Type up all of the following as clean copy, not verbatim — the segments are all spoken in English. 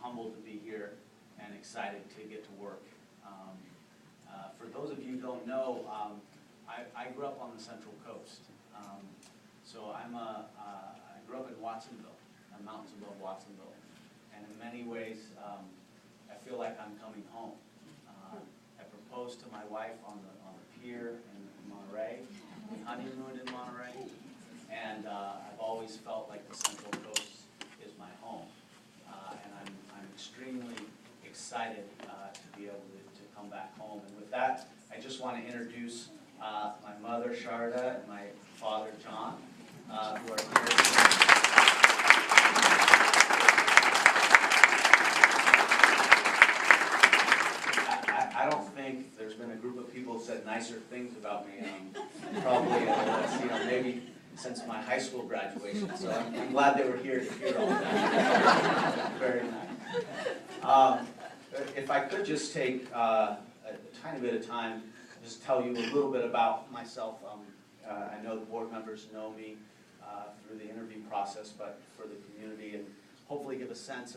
humbled to be here and excited to get to work. For those of you who don't know, I grew up on the Central Coast. So I grew up in Watsonville, mountains above Watsonville. And in many ways, I feel like I'm coming home. I proposed to my wife on the pier in Monterey. We honeymooned in Monterey. And I've always felt like the Central Coast is my home. And I'm extremely excited to be able to come back home. And with that, I just want to introduce my mother, Sharda, and my father, John, who are here. I don't think there's been a group of people who said nicer things about me. Probably, maybe since my high school graduation. So I'm glad they were here to hear all that. Very nice. If I could just take a tiny bit of time, just tell you a little bit about myself. I know the board members know me through the interview process, but for the community, and hopefully give a sense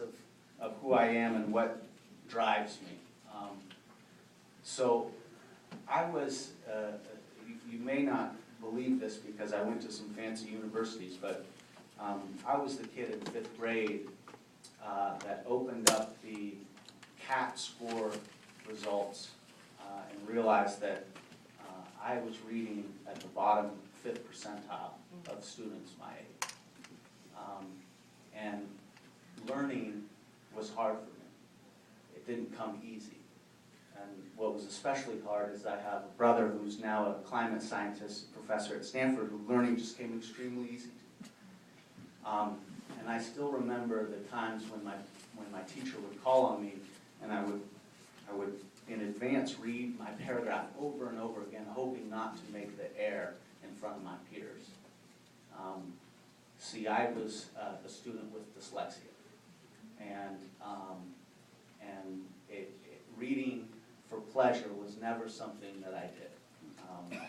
of who I am and what drives me. So I was, you may not believe this because I went to some fancy universities, but I was the kid in 5th grade that opened up the CAT score results and realized that I was reading at the bottom 5th percentile of students my age. And learning was hard for me. It didn't come easy. And what was especially hard is I have a brother who's now a climate scientist professor at Stanford, who learning just came extremely easy to me. And I still remember the times when my teacher would call on me, and I would in advance read my paragraph over and over again, hoping not to make the error in front of my peers. See, I was a student with dyslexia, and reading for pleasure was never something that I did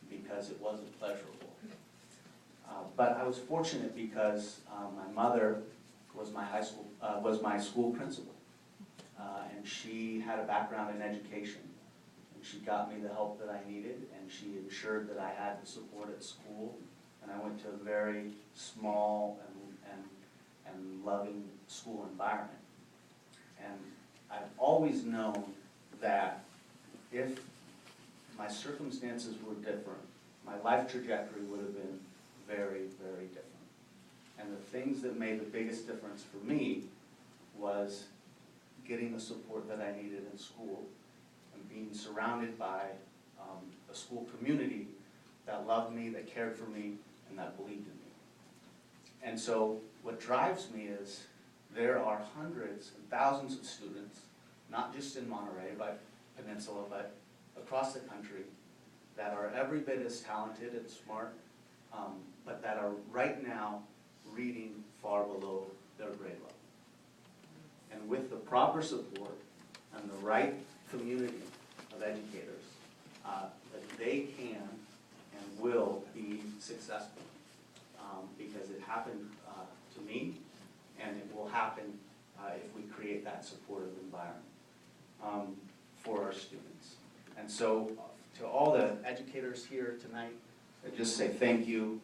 because it wasn't pleasurable. But I was fortunate because my mother was my school principal, and she had a background in education, and she got me the help that I needed, and she ensured that I had the support at school, and I went to a very small and loving school environment. And I've always known that if my circumstances were different, my life trajectory would have been very, very different. And the things that made the biggest difference for me was getting the support that I needed in school and being surrounded by a school community that loved me, that cared for me, and that believed in me. And so what drives me is there are hundreds and thousands of students, not just in Monterey, but Peninsula, but across the country, that are every bit as talented and smart, but that are right now reading far below their grade level. And with the proper support and the right community of educators, that they can and will be successful, because it happened to me, and it will happen if we create that supportive environment for our students. And so to all the educators here tonight, I just say thank you.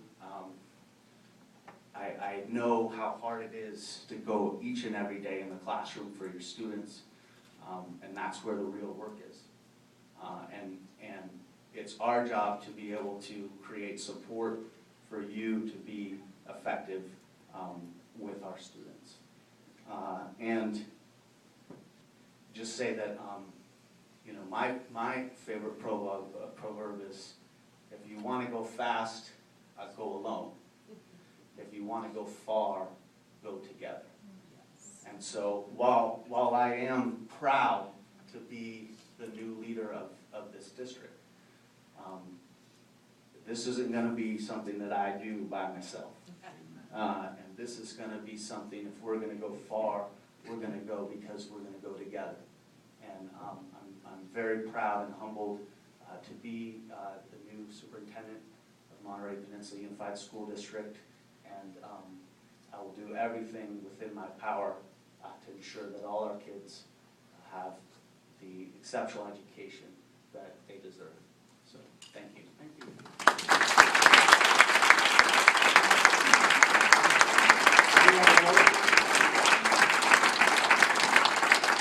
I know how hard it is to go each and every day in the classroom for your students, and that's where the real work is. And it's our job to be able to create support for you to be effective with our students. And just say that, my favorite proverb is, if you want to go fast, go alone. If you want to go far, go together. Yes. And so while I am proud to be the new leader of this district, this isn't going to be something that I do by myself. And this is going to be something, if we're going to go far, we're going to go because we're going to go together. And I'm very proud and humbled to be the new superintendent of Monterey Peninsula Unified School District, and I will do everything within my power to ensure that all our kids have the exceptional education that they deserve. So, thank you. Thank you.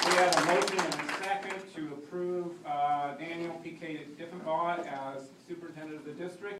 We have a motion and a second to approve Daniel P.K. Diffenbaugh as superintendent of the district.